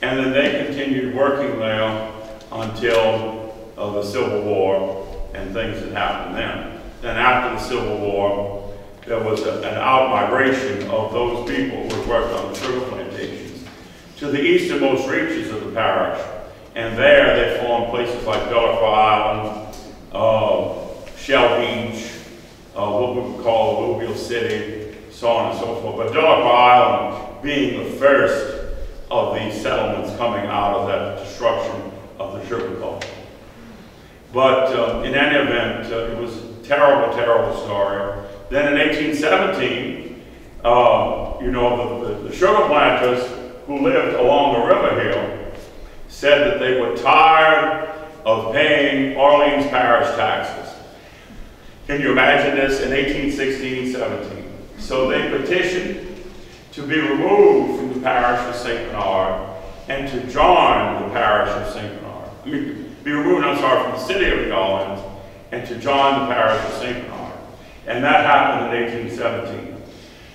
And then they continued working there until the Civil War and things that happened then. Then after the Civil War, there was an out-migration of those people who worked on the sugar plantations to the easternmost reaches of the parish. And there they formed places like Delacroix Island, Shell Beach, what we would call Louisville City, so on and so forth. But Delacroix Island being the first of these settlements coming out of that destruction of the sugar culture. But in any event, it was a terrible, terrible story. Then in 1817, you know, the sugar planters who lived along the river here said that they were tired of paying Orleans Parish taxes. Can you imagine this in 1816-17? So they petitioned to be removed from the parish of St. Bernard and to join the parish of St. Bernard. I mean, be removed, I'm sorry, from the city of New Orleans and to join the parish of St. Bernard. And that happened in 1817.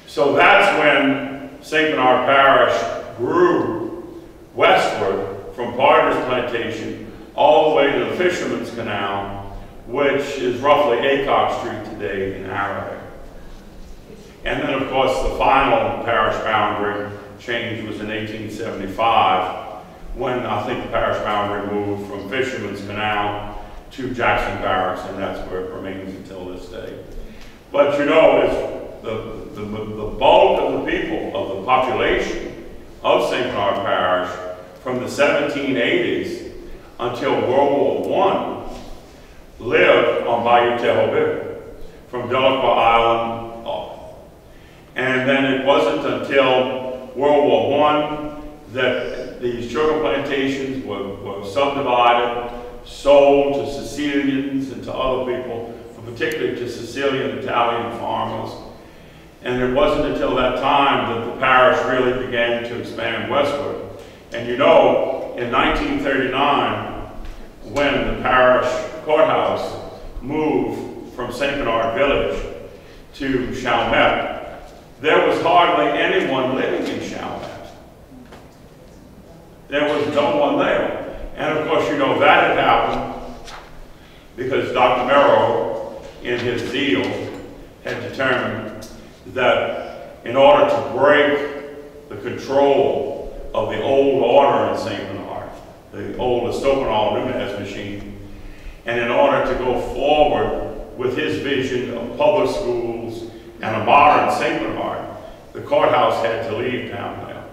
So that's when St. Bernard Parish grew westward from Partner's Plantation all the way to the Fisherman's Canal, which is roughly Aycock Street today in Arrowhead. And then, of course, the final parish boundary change was in 1875, when I think the parish boundary moved from Fisherman's Canal to Jackson Barracks, and that's where it remains until this day. But you know, it's the bulk of the people, of the population of St. Bernard Parish from the 1780s until World War I lived on Bayou Terre-Haute, from Delacroix Island up. And then it wasn't until World War I that these sugar plantations were subdivided, sold to Sicilians and to other people, particularly to Sicilian Italian farmers. And it wasn't until that time that the parish really began to expand westward. And you know, in 1939, when the parish courthouse moved from St. Bernard Village to Chalmette, there was hardly anyone living in Chalmette. There was no one there. And of course, you know, that had happened because Dr. Merrow, in his deal, had determined that in order to break the control of the old order in St. Bernard, the old Estopanol-Nunez machine, and in order to go forward with his vision of public schools and a modern St. Bernard, the courthouse had to leave down there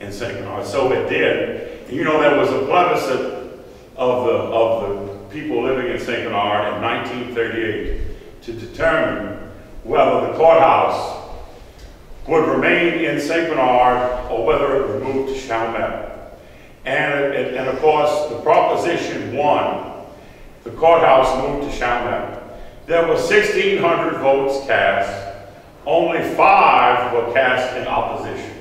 in St. Bernard. So it did. And you know, there was a plebiscite of the people living in St. Bernard in 1938 to determine whether the courthouse would remain in St. Bernard or whether it would move to Chalmette. And of course, the proposition won. The courthouse moved to Chalmette. There were 1,600 votes cast. Only 5 were cast in opposition.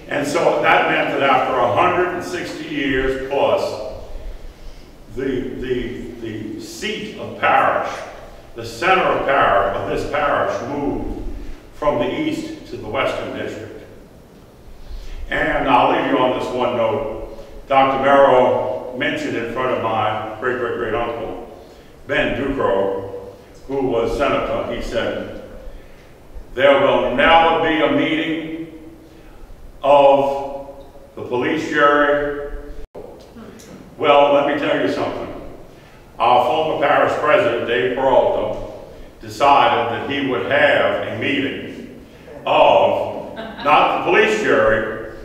And so that meant that after 160 years plus, the seat of parish, the center of this parish moved from the east to the western district. And I'll leave you on this one note. Dr. Merrow mentioned in front of my great-great-great-uncle, Ben Ducrot, who was senator, he said, there will never be a meeting of the police jury. Well, let me tell you something. Our former parish president, Dave Peralta, decided that he would have a meeting of not the police jury,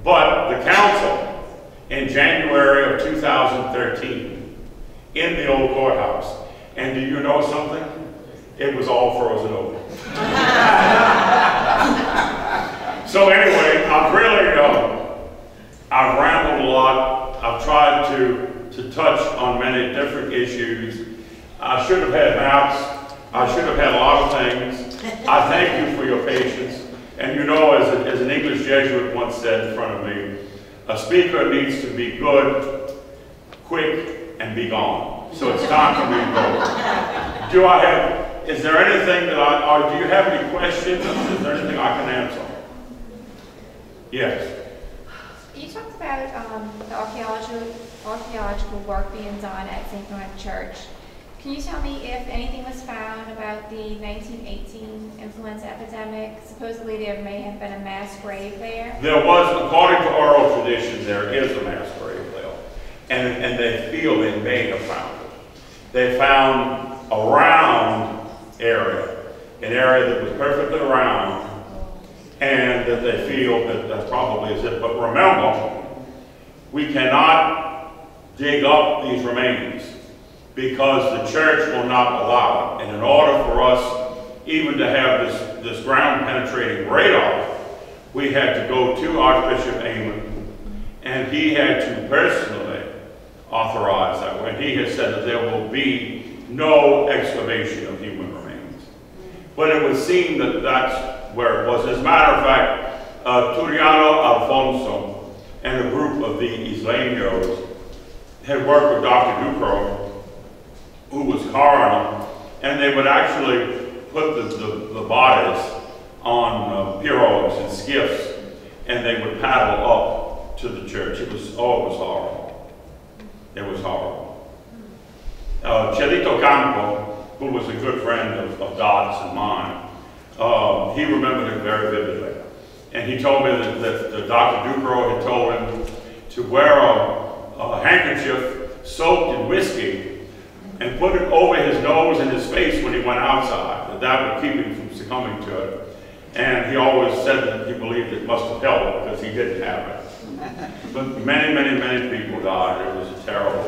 but the council in January of 2013 in the old courthouse. And do you know something? It was all frozen over. So anyway, I've rambled a lot. I've tried to touch on many different issues. I should have had maps. I should have had a lot of things. I thank you for your patience. And you know, as an English Jesuit once said in front of me, a speaker needs to be good, quick, and be gone. So it's time for me to go. Is there anything that do you have any questions? Is there anything I can answer? Yes. You talked about the archaeological work being done at St. Bernard Church. Can you tell me if anything was found about the 1918 influenza epidemic? Supposedly there may have been a mass grave there. There was, according to oral tradition, there is a mass grave there. And they feel they may have found it. They found a round area, an area that was perfectly round, and that they feel that that probably is it. But remember, we cannot dig up these remains because the church will not allow it. And in order for us even to have this ground penetrating radar, we had to go to Archbishop Amon, and he had to personally authorize that. When he has said that there will be no excavation of human remains. But it would seem that that's where it was. As a matter of fact, Turiano Alfonso and a group of the Isleños had worked with Dr. Ducro, who was coroner, and they would actually put the bodies on pirogues and skiffs, and they would paddle up to the church. It was horrible. It was horrible. Chelito Campo, who was a good friend of Dot's and mine, he remembered it very vividly. And he told me that Dr. Ducro had told him to wear a handkerchief soaked in whiskey and put it over his nose and his face when he went outside. That would keep him from succumbing to it. And he always said that he believed it must have helped because he didn't have it. But many, many, many people died. It was a terrible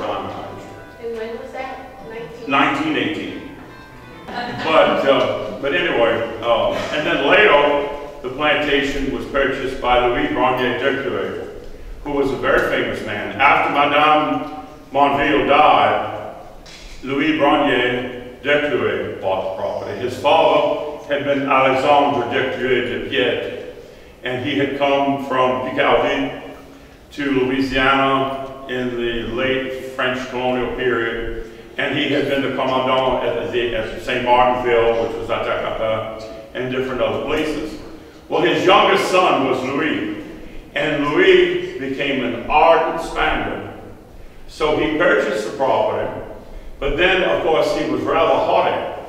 time in our history. And when was that? 1918. But anyway, and then later, the plantation was purchased by Louis Brognier d'Ecluet, who was a very famous man. After Madame Monville died, Louis Brognier d'Ecluet bought the property. His father had been Alexandre d'Ecluet de Piette, and he had come from Picardie to Louisiana in the late French colonial period, and he had been the commandant at St. Martinville, which was Atacapa, and different other places. Well, his youngest son was Louis, and Louis became an ardent Spaniard. So he purchased the property, but then, of course, he was rather haughty.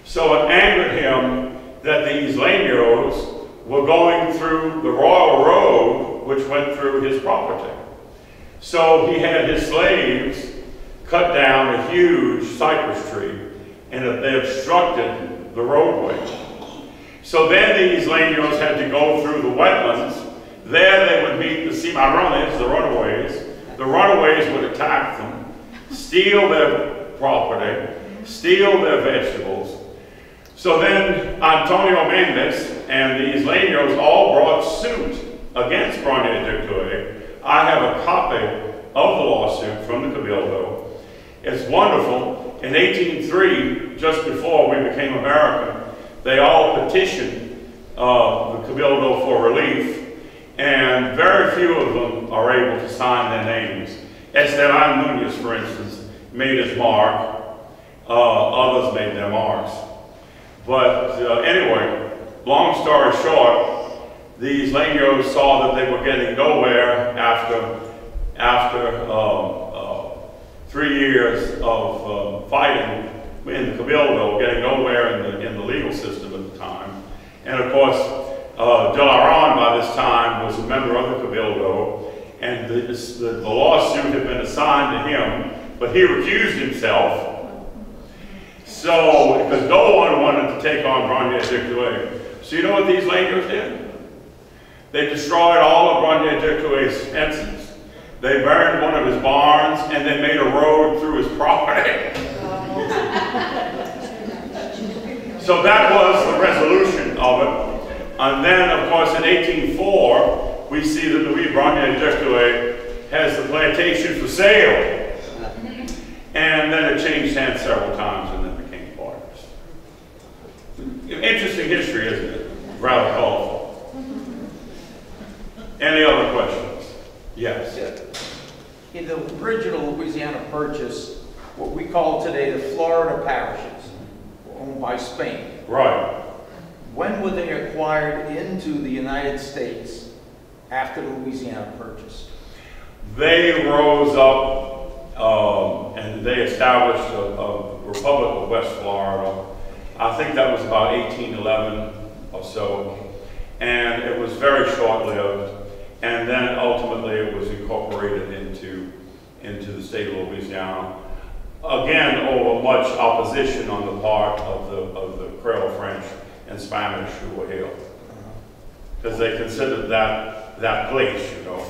So it angered him that the Isleños were going through the royal road, which went through his property. So he had his slaves cut down a huge cypress tree, and they obstructed the roadway. So then the Isleños had to go through the wetlands. There they would meet the cimarrones, the runaways. The runaways would attack them, steal their property, steal their vegetables. So then Antonio Mendes and the Isleños all brought suit against Brognier d'Ecluet. I have a copy of the lawsuit from the Cabildo. It's wonderful. In 1803, just before we became American, they all petitioned the Cabildo for relief, and very few of them are able to sign their names. Esteban Nunez, for instance, made his mark. Others made their marks. But anyway, long story short, these Isleños saw that they were getting nowhere after 3 years of fighting in the Cabildo, getting nowhere in the legal system at the time. And of course, De La Ronde by this time was a member of the Cabildo, and the lawsuit had been assigned to him, but he recused himself. So, because no one wanted to take on Brognier d'Ecluet. So you know what these Isleños did? They destroyed all of Brognier d'Ecluet's fences. They burned one of his barns, and they made a road through his property. So that was the resolution of it. And then, of course, in 1804, we see that Louis Brognier d'Ecluet has the plantation for sale. And then it changed hands several times and then became partners. Interesting history, isn't it? Rather colorful. Any other questions? Yes. In the original Louisiana Purchase, what we call today the Florida parishes, were owned by Spain. Right. When were they acquired into the United States after the Louisiana Purchase? They rose up and they established a Republic of West Florida. I think that was about 1811 or so. And it was very short-lived. And then ultimately it was incorporated into the state of Louisiana. Again, over much opposition on the part of the Creole French and and Spanish who were here. Because they considered that place, you know.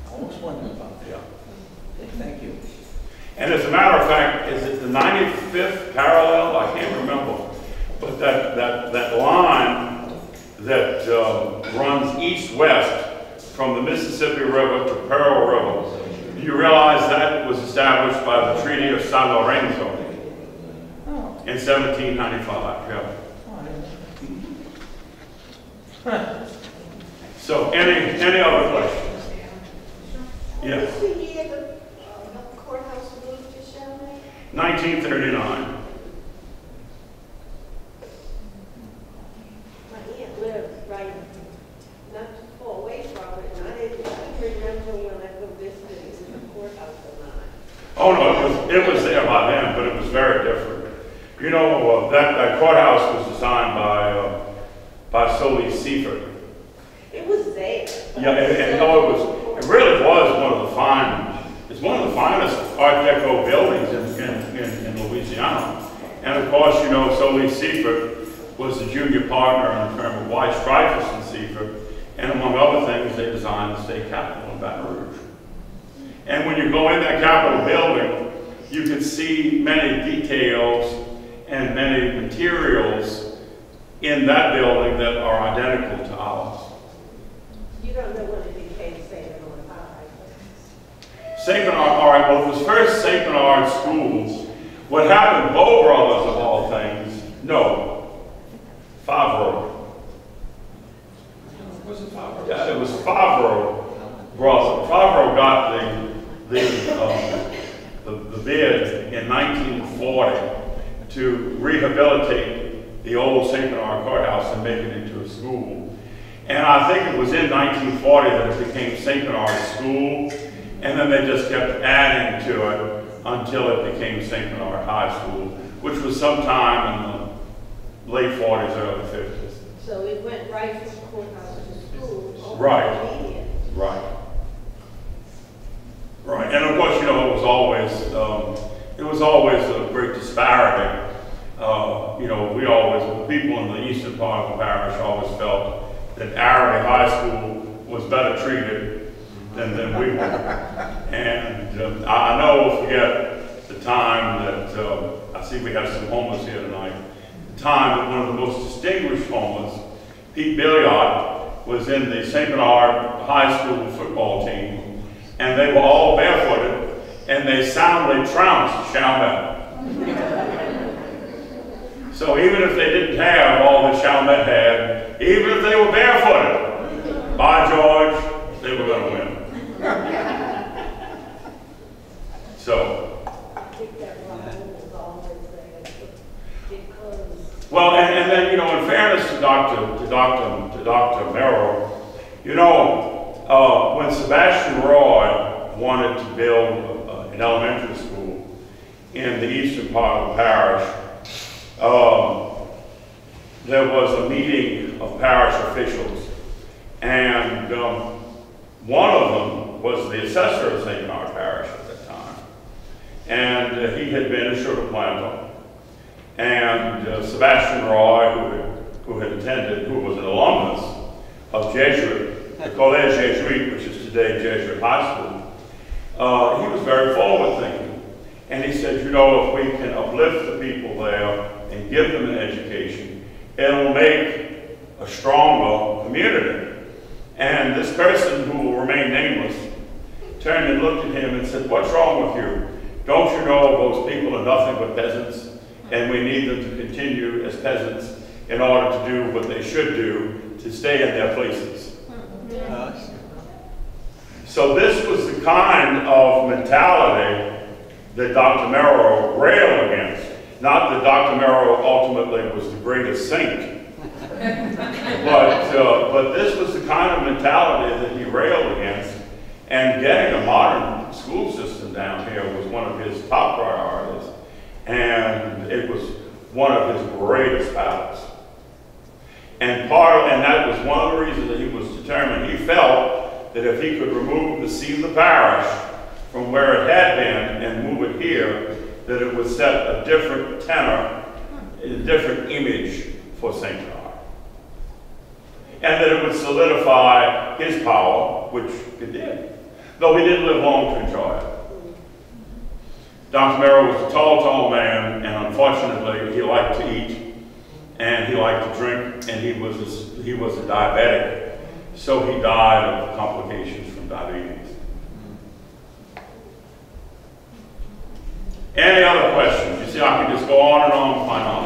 I was wondering about that. Yeah. Okay, thank you. And as a matter of fact, is it the 95th parallel? I can't remember. But that line that runs east-west from the Mississippi River to Pearl River, do you realize that was established by the Treaty of San Lorenzo Oh, in 1795? Yeah. So, any other questions? Yes. What's the year the courthouse moved to Chalmette? 1939. My aunt lived right not too far away from it, and I couldn't remember when I go visiting the courthouse or not. Oh no, it was there by then, but it was very different. You know, that courthouse was designed by Solis Seifert. It was there. Yeah, it really was one of the finest Art Deco buildings in Louisiana. And of course, you know, Solis Seifert was the junior partner in the firm of Weiss, Dreyfus and Seifert, and among other things, they designed the state capitol in Baton Rouge. And when you go in that Capitol building, you can see many details and many materials in that building that are identical to ours. You don't know when it became St. Bernard High. St. Bernard, all right, well, it was first St. Bernard Schools. What happened, Bow Brothers of all things, no, Favreau. Was it Favreau? Yeah, it was Favreau brothers. Favreau got the bid in 1940 to rehabilitate the old St. Bernard Courthouse and make it into a school. And I think it was in 1940 that it became St. Bernard School, and then they just kept adding to it until it became St. Bernard High School, which was sometime in the late 40s, early 50s. So it went right from courthouse to school. Right. Immediate. Right. Right, and of course, you know, it was always a great disparity. You know, the people in the eastern part of the parish always felt that Araby High School was better treated than we were. And I never forget the time that, I see we have some homeless here tonight, the time that one of the most distinguished homeless, Pete Billiard, was in the St. Bernard High School football team, and they were all barefooted, and they soundly trounced Chalmette. So even if they didn't have all that Chalmette had, even if they were barefooted, by George, they were going to win. So, I think that Ron was always there because. well, and then, you know, in fairness to Dr. Merrill, you know, when Sebastian Roy wanted to build an elementary school in the eastern part of the parish, there was a meeting of parish officials, and one of them was the assessor of St. Bernard Parish at that time, and he had been a sugar planter. And Sebastian Roy, who was an alumnus of Jesuit, the Collège Jésuite, which is today Jesuit High School, he was very forward thinking. And he said, you know, if we can uplift the people there and give them an education, it'll make a stronger community. And this person, who will remain nameless, turned and looked at him and said, what's wrong with you? Don't you know those people are nothing but peasants, and we need them to continue as peasants in order to do what they should do to stay in their places. So this was the kind of mentality that Dr. Merrill railed against. Not that Dr. Merrill ultimately was the greatest saint, but this was the kind of mentality that he railed against. And getting a modern school system down here was one of his top priorities, and it was one of his greatest battles. And that was one of the reasons that he was determined. He felt that if he could remove the seat of the parish from where it had been and move it here, that it would set a different tenor, a different image for St. Bernard. And that it would solidify his power, which it did, though he didn't live long to enjoy it. Dr. Merrill was a tall man, and unfortunately, he liked to eat, and he liked to drink, and he was a diabetic, so he died of complications from diabetes. Any other questions? You see, I can just go on and on and find out.